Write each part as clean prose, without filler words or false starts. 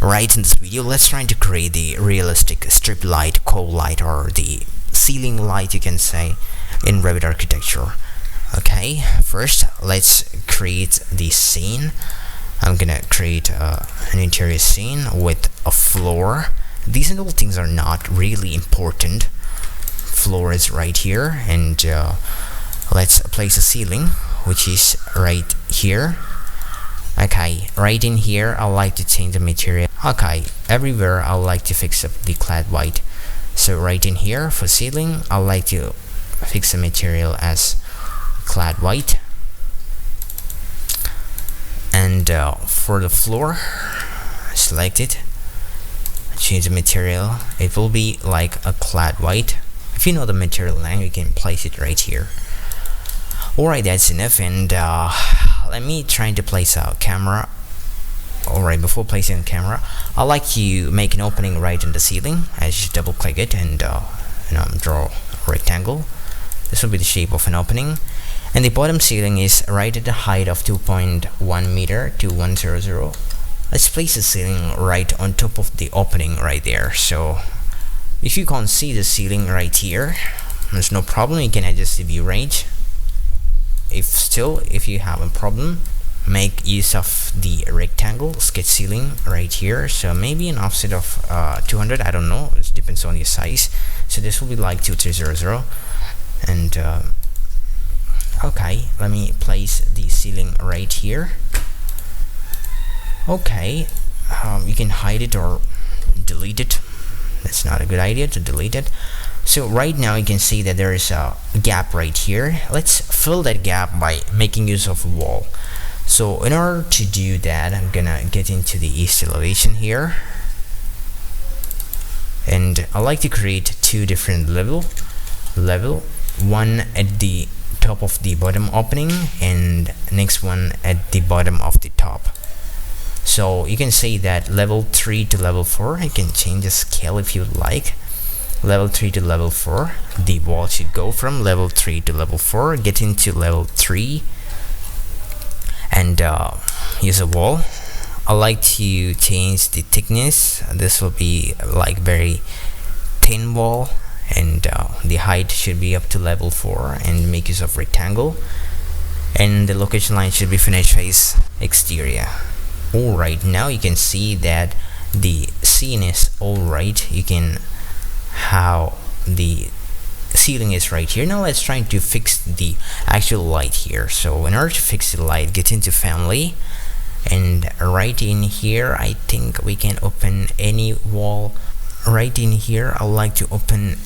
Right, in this video, let's try to create the realistic strip light, cold light, or the ceiling light, you can say, in Revit architecture. Okay, first let's create the scene. I'm gonna create an interior scene with a floor. These little things are not really important. Floor is right here, and let's place a ceiling, which is right here. Okay, right in here I like to change the material. Okay, everywhere I like to fix up the clad white. So right in here for ceiling I like to fix the material as clad white. And for the floor, select it, change the material. It will be like a clad white. If you know the material name, you can place it right here. Alright, that's enough, and let me try to place a camera. Alright, before placing a camera, I like to make an opening right in the ceiling. I just double click it and draw a rectangle. This will be the shape of an opening, and the bottom ceiling is right at the height of 2.1 meter to 100. Let's place the ceiling right on top of the opening right there. So if you can't see the ceiling right here, there's no problem, you can adjust the view range. If you have a problem, make use of the rectangle sketch ceiling right here. So maybe an offset of 200, I don't know, it depends on your size. So this will be like 2300. And okay, let me place the ceiling right here. Okay, you can hide it or delete it. That's not a good idea to delete it. So right now you can see that there is a gap right here. Let's fill that gap by making use of a wall. So in order to do that, I'm gonna get into the east elevation here, and I like to create two different level, one at the top of the bottom opening and next one at the bottom of the top. So you can say that level 3 to level 4. You can change the scale if you like. Level 3 to level 4, the wall should go from level 3 to level 4. Get into level 3 and use a wall. I like to change the thickness. This will be like very thin wall, and the height should be up to level 4, and make use of rectangle, and the location line should be finished face exterior. Alright, now you can see that the scene is alright. You can how the ceiling is right here. Now let's try to fix the actual light here. So in order to fix the light, get into family, and right in here I think we can open any wall. Right in here I like to open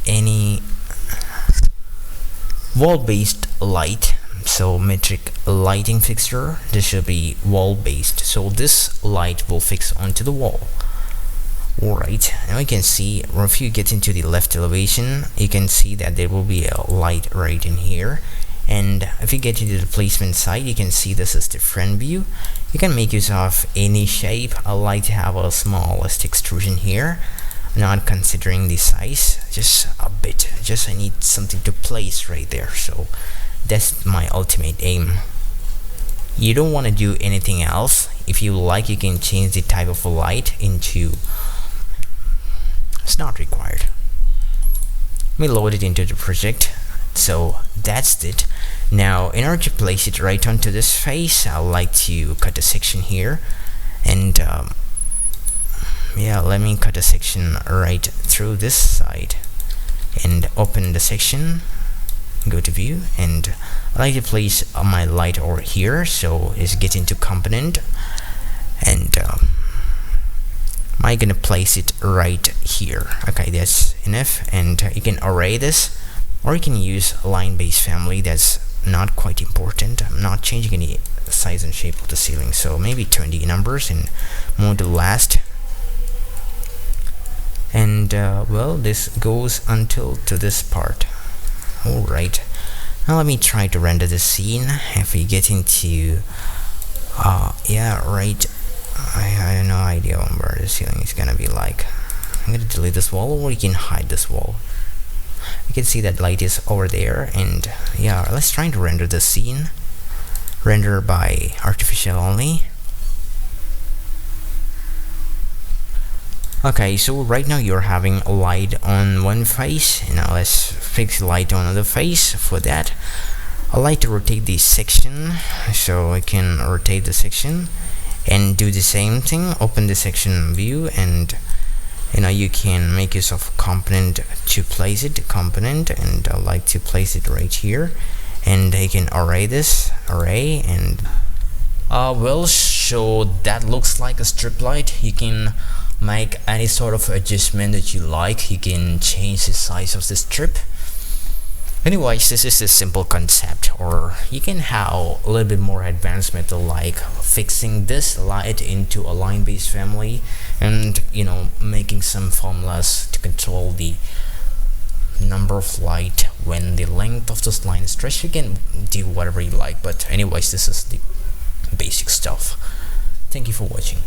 any wall based light. So metric lighting fixture, this should be wall based, so this light will fix onto the wall. Alright, now you can see, or if you get into the left elevation, you can see that there will be a light right in here. And if you get into the placement side, you can see this is the front view. You can make use of any shape. I like to have a smallest extrusion here, not considering the size, just a bit, just I need something to place right there. So that's my ultimate aim. You don't want to do anything else. If you like, you can change the type of a light into, it's not required. Let me load it into the project. So that's it. Now in order to place it right onto this face, I like to cut a section here, and yeah, let me cut a section right through this side and open the section, go to view, and I like to place my light over here. So is get into component, and I'm gonna place it right here. Okay, that's enough, and you can array this, or you can use line based family. That's not quite important. I'm not changing any size and shape of the ceiling, so maybe 20 numbers and move to last. And well, this goes until to this part. Alright, now let me try to render the scene. If we get into yeah, right, I have no idea where the ceiling is gonna be like. I'm gonna delete this wall, or you can hide this wall. You can see that light is over there, and yeah, let's try to render the scene. Render by artificial only. Okay, so right now you're having a light on one face. Now let's fix light on another face. For that, I like to rotate the section, so I can rotate the section and do the same thing. Open the section view, and you can make use of component to place it. Component, and I like to place it right here, and I can array this array, and well, so that looks like a strip light. You can make any sort of adjustment that you like. You can change the size of the strip. Anyways, this is a simple concept, or you can have a little bit more advanced method like fixing this light into a line based family, and making some formulas to control the number of light when the length of this line is stretched. You can do whatever you like, but anyways, this is the basic stuff. Thank you for watching.